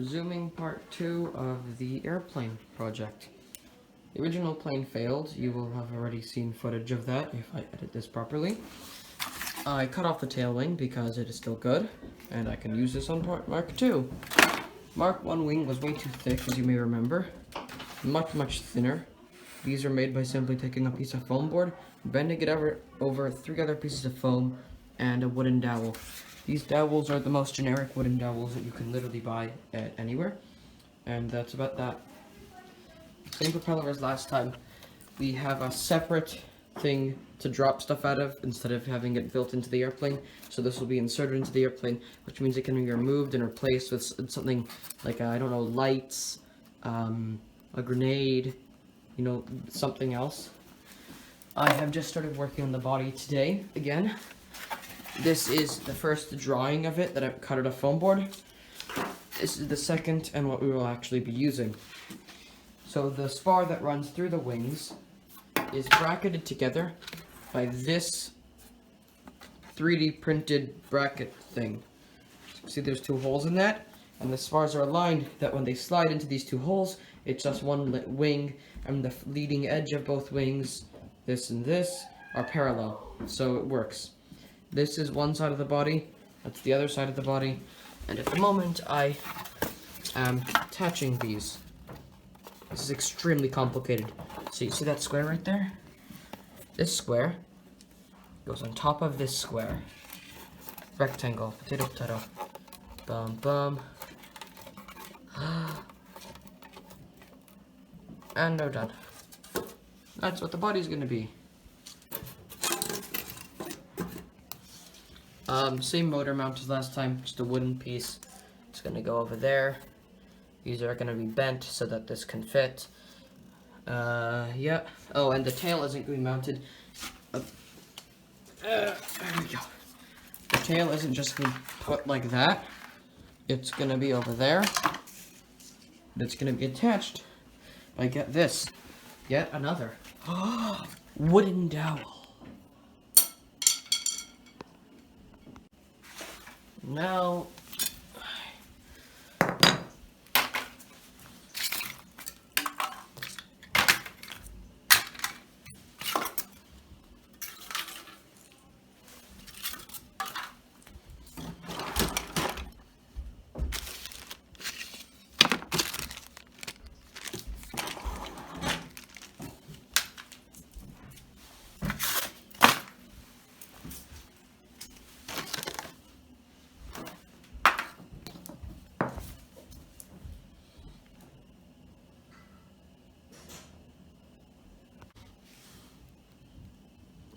Resuming part 2 of the airplane project. The original plane failed. You will have already seen footage of that if I edit this properly. I cut off the tail wing because it is still good, and I can use this on Mark 2. Mark 1 wing was way too thick, as you may remember. Much thinner. These are made by simply taking a piece of foam board, bending it over 3 other pieces of foam, and a wooden dowel. These dowels are the most generic wooden dowels that you can literally buy at anywhere, and that's about that. Same propeller as last time. We have a separate thing to drop stuff out of instead of having it built into the airplane. So this will be inserted into the airplane, which means it can be removed and replaced with something like, I don't know, lights, a grenade, you know, something else. I have just started working on the body today, again. This is the first drawing of it that I've cut out of foam board. This is the second and what we will actually be using. So the spar that runs through the wings is bracketed together by this 3D printed bracket thing. See, there's 2 holes in that, and the spars are aligned that when they slide into these 2 holes, it's just one wing, and the leading edge of both wings, this and this, are parallel, so it works. This is one side of the body, that's the other side of the body, and at the moment I am attaching these. This is extremely complicated. So you see that square right there? This square goes on top of this square. Rectangle, potato. Bum. And they're done. That's what the body's gonna be. Same motor mount as last time, just a wooden piece. It's gonna go over there. These are gonna be bent so that this can fit. Yeah. Oh, and the tail isn't going to be mounted. There we go. The tail isn't just going to be put like that. It's gonna be over there. It's gonna be attached. I get this. Yet another wooden dowel. Now,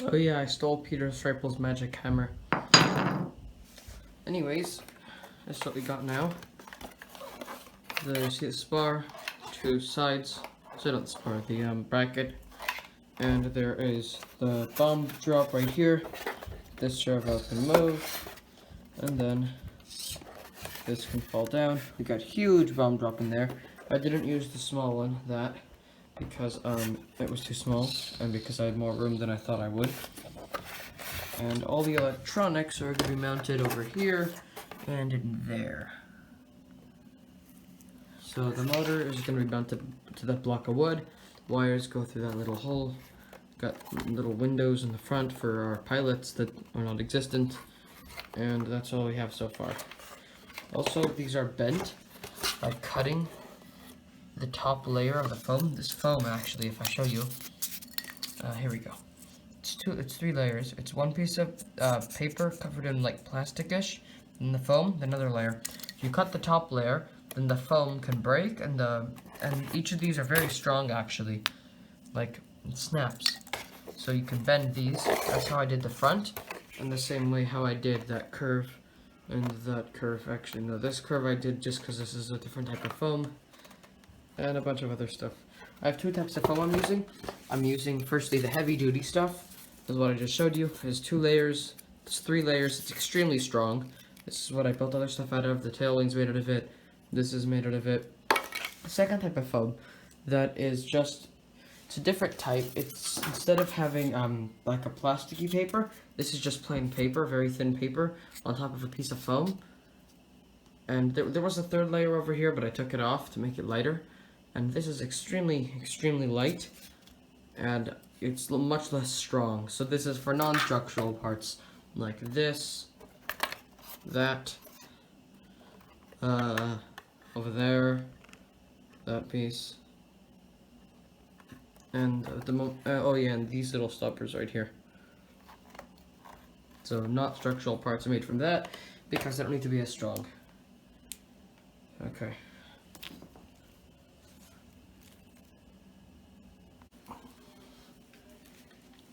oh yeah, I stole Peter Stripel's magic hammer. Anyways, that's what we got now. You see the spar, 2 sides, so not the spar, the bracket, and there is the bomb drop right here. This servo can move, and then this can fall down. We got huge bomb drop in there. I didn't use the small one, because it was too small, and because I had more room than I thought I would. And all the electronics are going to be mounted over here and in there. So the motor is going to be mounted to that block of wood. Wires go through that little hole. Got little windows in the front for our pilots that are not existent. And that's all we have so far. Also, these are bent by cutting the top layer of the foam. This foam, actually, if I show you, here we go. It's 3 layers. It's 1 piece of paper covered in like plasticish, and the foam, another layer. If you cut the top layer, then the foam can break, and each of these are very strong actually. Like, it snaps. So you can bend these. That's how I did the front, and the same way how I did that curve and that curve. Actually, no, this curve I did just because this is a different type of foam. And a bunch of other stuff. I have 2 types of foam I'm using. I'm using firstly the heavy duty stuff. This is what I just showed you. It's 2 layers. It's 3 layers. It's extremely strong. This is what I built other stuff out of. The tail wing's made out of it. This is made out of it. The second type of foam that is just, it's a different type. It's, instead of having like a plasticky paper, this is just plain paper, very thin paper on top of a piece of foam. And there was a third layer over here, but I took it off to make it lighter. And this is extremely light, and it's much less strong. So this is for non-structural parts, like this, that, over there, that piece, and oh yeah, and these little stoppers right here. So not structural parts are made from that, because they don't need to be as strong. Okay.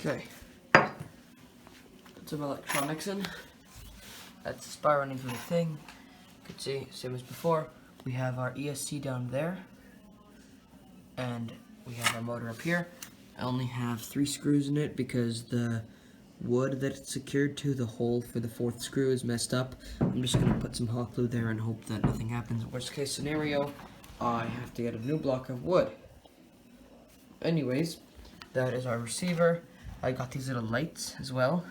Okay. Put some electronics in. That's the spy running through the thing. You can see, same as before, we have our ESC down there, and we have our motor up here. I only have 3 screws in it because the wood that it's secured to, the hole for the 4th screw, is messed up. I'm just gonna put some hot glue there and hope that nothing happens. Worst case scenario, I have to get a new block of wood. Anyways, that is our receiver. I got these little lights as well.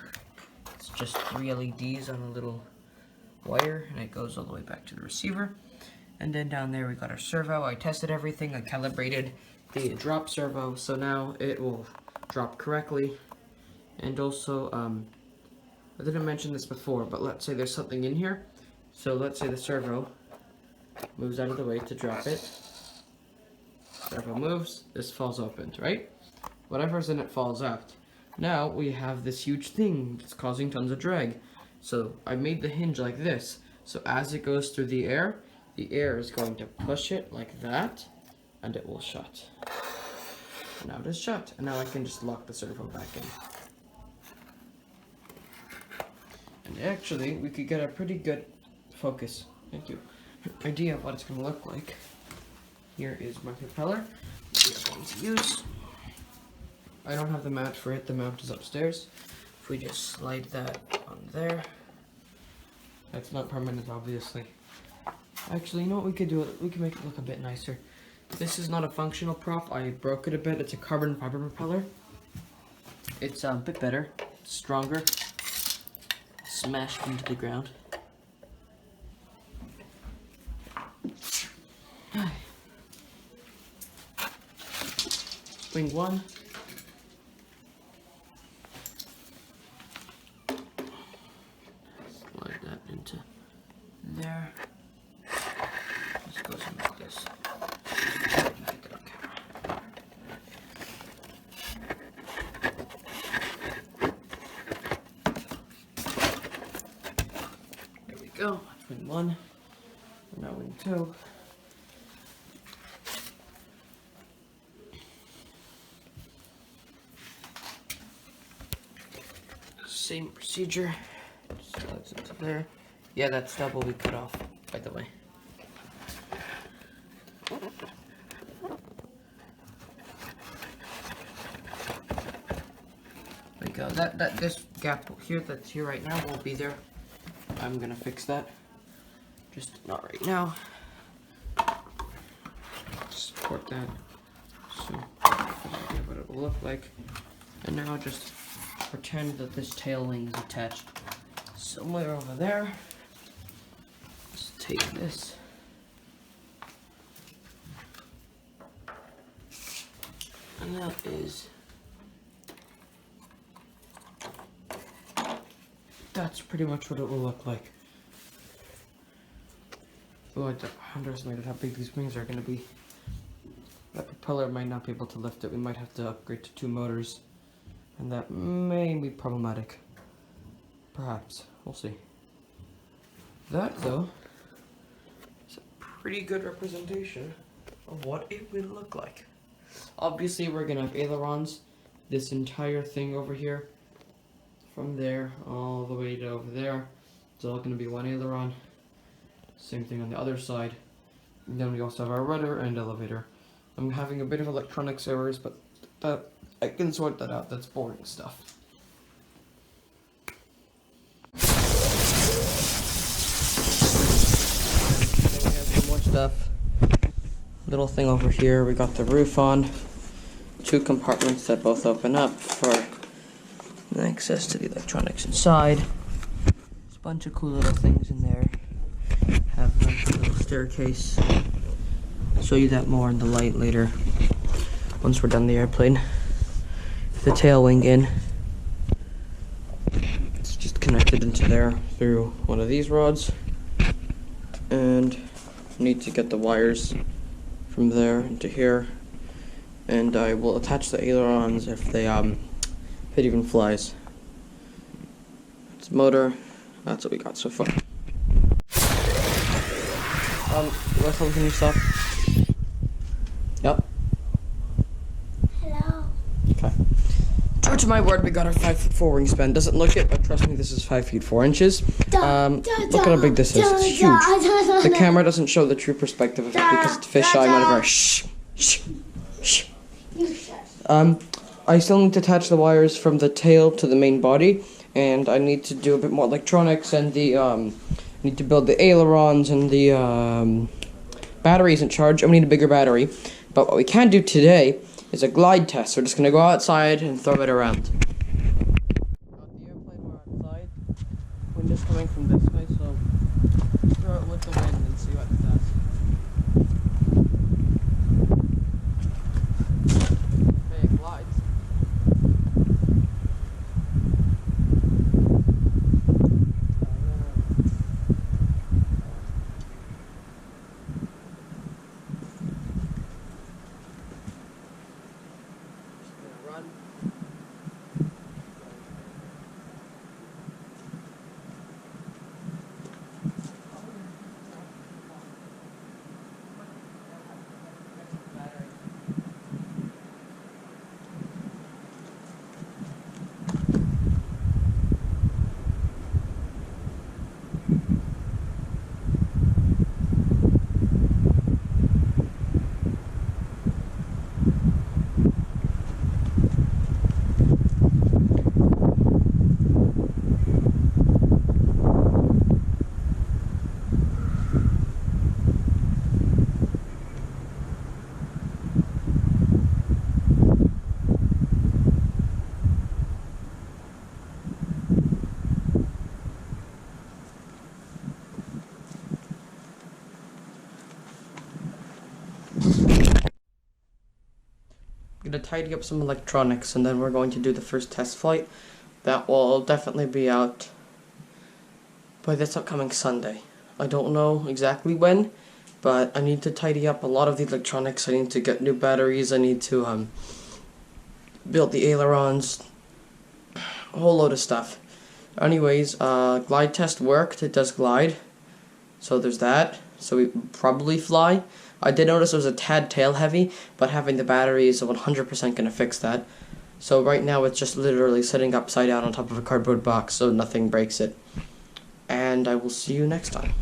It's just 3 LEDs on a little wire, and it goes all the way back to the receiver. And then down there we got our servo. I tested everything. I calibrated the drop servo, so now it will drop correctly. And also, I didn't mention this before, but let's say there's something in here. So let's say the servo moves out of the way to drop it. Servo moves, this falls open, right? Whatever's in it falls out. Now we have this huge thing that's causing tons of drag. So I made the hinge like this. So as it goes through the air is going to push it like that, and it will shut. Now it is shut, and now I can just lock the servo back in. And actually, we could get a pretty good focus, thank you, idea of what it's going to look like. Here is my propeller, we are going to use. I don't have the mount for it, the mount is upstairs. If we just slide that on there, that's not permanent, obviously. Actually, you know what we could do? We can make it look a bit nicer. This is not a functional prop, I broke it a bit. It's a carbon fiber propeller. It's a bit better, it's stronger. Smashed into the ground. Swing 1. Slide that into there. This goes in like this. Get that on camera. There we go. Wing 1. Now wing 2. Same procedure. Slides into there. Yeah, that stub will be cut off, by the way. There we go. This gap here that's here right now won't be there. I'm gonna fix that. Just not right now. Support that. So what it will look like. And now just pretend that this tail wing is attached somewhere over there. Let's take this. And that is, that's pretty much what it will look like. Oh, I underestimated how big these wings are going to be. That propeller might not be able to lift it. We might have to upgrade to 2 motors. And that may be problematic. Perhaps. We'll see. That, though, is a pretty good representation of what it will look like. Obviously, we're going to have ailerons. This entire thing over here. From there all the way to over there. It's all going to be one aileron. Same thing on the other side. And then we also have our rudder and elevator. I'm having a bit of electronics errors, but I can sort that out. That's boring stuff. Then we have some more stuff. Little thing over here. We got the roof on. 2 compartments that both open up for access to the electronics inside. There's a bunch of cool little things in there. Have staircase. I'll show you that more in the light later. Once we're done the airplane. The tail wing in. It's just connected into there through one of these rods. And need to get the wires from there into here. And I will attach the ailerons if it even flies. It's motor. That's what we got so far. Russell, can you stop? Yep. Hello. Okay. True to my word, we got our 5'4" wingspan. Doesn't look it, but trust me, this is 5 feet 4 inches. Look at how big this is. It's huge. The camera doesn't show the true perspective of it because it's fisheye whatever. Shh. Shh. Shh. I still need to attach the wires from the tail to the main body, and I need to do a bit more electronics and need to build the ailerons and the battery isn't charged. I'm gonna need a bigger battery. But what we can do today is a glide test. We're just gonna go outside and throw it around. Got the airplane, we're outside. Wind is coming from this way, so throw it with the wind and see what it does. Okay, it glides. I'm gonna tidy up some electronics and then we're going to do the first test flight. That will definitely be out by this upcoming Sunday. I don't know exactly when, but I need to tidy up a lot of the electronics. I need to get new batteries. I need to build the ailerons, a whole load of stuff. Anyways, glide test worked. It does glide, so there's that. So we probably fly. I did notice it was a tad tail heavy, but having the battery is 100% gonna fix that. So right now it's just literally sitting upside down on top of a cardboard box so nothing breaks it. And I will see you next time.